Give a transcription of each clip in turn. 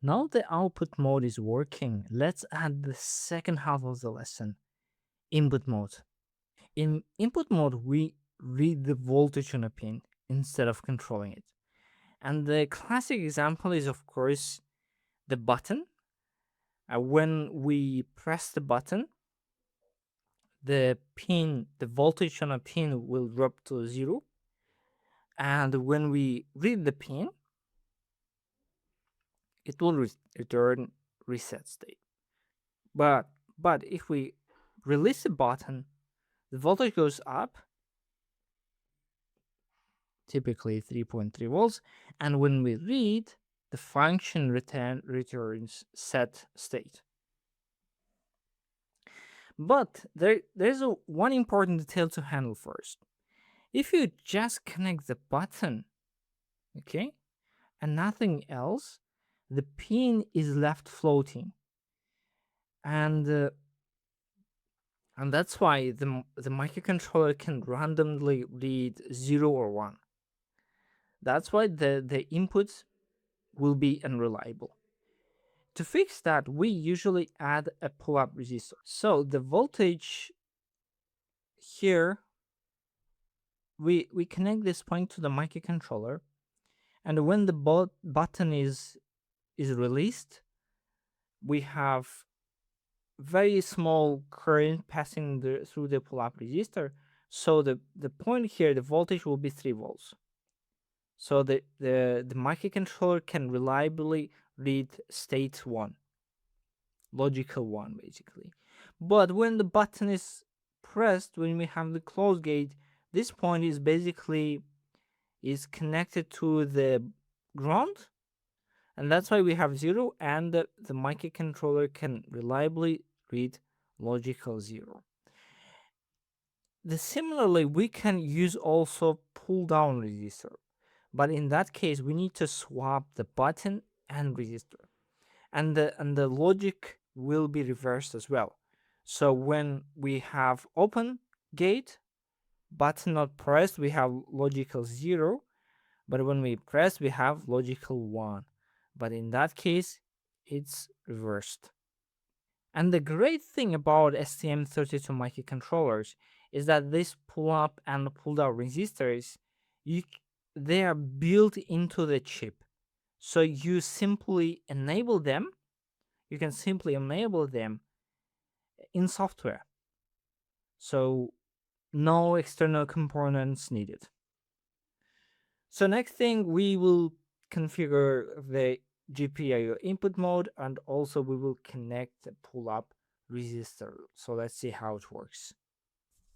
Now the output mode is working. Let's add the second half of the lesson, input mode. In input mode, we read the voltage on a pin instead of controlling it. And the classic example is, of course, the button. When we press the button, the voltage on a pin will drop to 0. And when we read the pin, it will return reset state. But if we release the button, the voltage goes up, typically 3.3 volts, and when we read, the function returns set state. But there's one important detail to handle first. If you just connect the button, okay, and nothing else, the pin is left floating, and that's why the microcontroller can randomly read 0 or 1. That's why the inputs will be unreliable. To fix that, we usually add a pull-up resistor. So the voltage here, we connect this point to the microcontroller, and when the button is released, we have very small current passing through the pull-up resistor. So the point here, the voltage will be 3 volts. So the microcontroller can reliably read state 1, logical 1 basically. But when the button is pressed, when we have the close gate, this point is basically connected to the ground, and that's why we have 0, and the microcontroller can reliably read logical 0. Similarly, we can use also pull down resistor, but in that case we need to swap the button and resistor, and the logic will be reversed as well. So when we have open gate, button not pressed, we have logical 0, but when we press, we have logical 1. But in that case, it's reversed. And the great thing about STM32 microcontrollers is that these pull-up and pull-down resistors, they are built into the chip. So you simply enable them. You can simply enable them in software. So no external components needed. So next thing, we will configure the GPIO input mode, and also we will connect the pull-up resistor. So let's see how it works.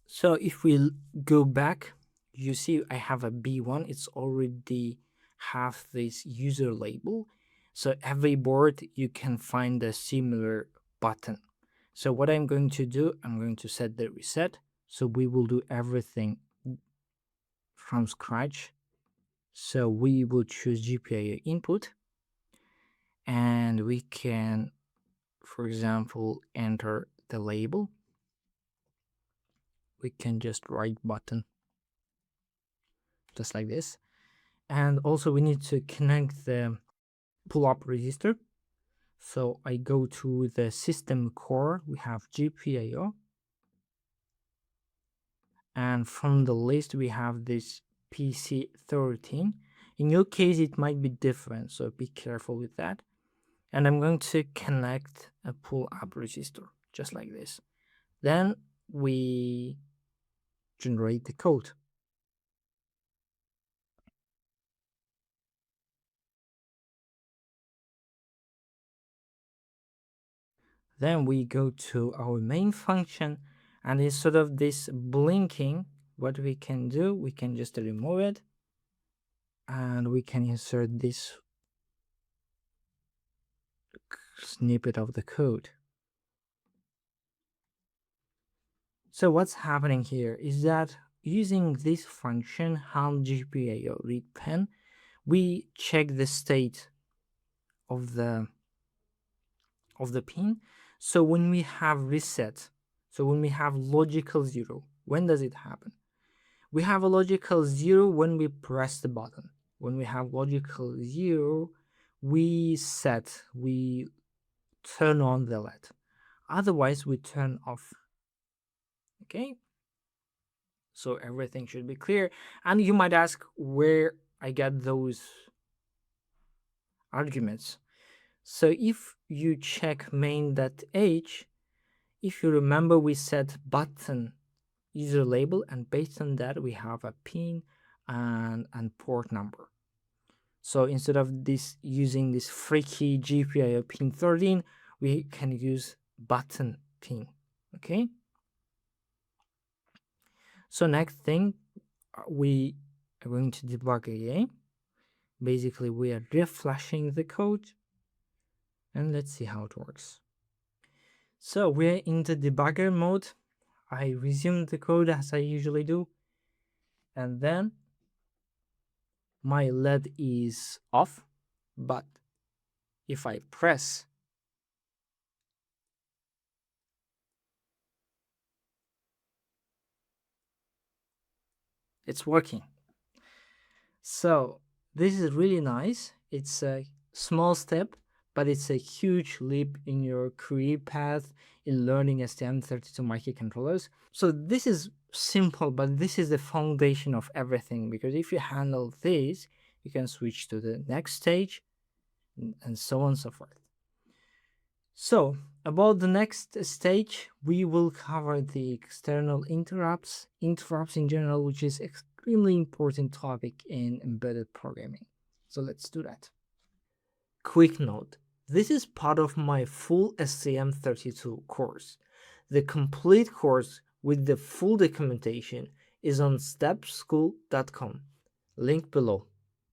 So if we go back, you see I have a B1. It's already have this user label. So every board you can find a similar button. So what I'm going to do, I'm going to set the reset. So we will do everything from scratch. So we will choose GPIO input, and we can, for example, enter the label. We can just right button, just like this. And also we need to connect the pull-up resistor. So I go to the system core, we have GPIO, and from the list we have this PC13. In your case it might be different, so be careful with that. And I'm going to connect a pull-up resistor, just like this. Then we generate the code. Then we go to our main function, and instead of this blinking, what we can do, we can just remove it, and we can insert this snippet of the code. So what's happening here is that using this function HAL GPIO read pen, we check the state of the pin. So when we have reset, so when we have logical 0, when does it happen? We have a logical 0 when we press the button. When we have logical 0 we turn on the LED. Otherwise, we turn off. Okay, so everything should be clear. And you might ask where I get those arguments. So if you check main.h, if you remember, we set button user label, and based on that, we have a pin and port number. So instead of this using this freaky GPIO pin 13, we can use button pin. Okay. So next thing, we are going to debug again. Basically, we are refreshing the code, and let's see how it works. So we're in the debugger mode. I resume the code as I usually do, and then my LED is off, but if I press, it's working. So this is really nice. It's a small step, but it's a huge leap in your career path in learning STM32 microcontrollers. So this is simple, but this is the foundation of everything, because if you handle this, you can switch to the next stage and so on and so forth. So about the next stage, we will cover the external interrupts in general, which is extremely important topic in embedded programming. So let's do that. Quick note, this is part of my full STM32 course. The complete course with the full documentation is on stepschool.com, link below.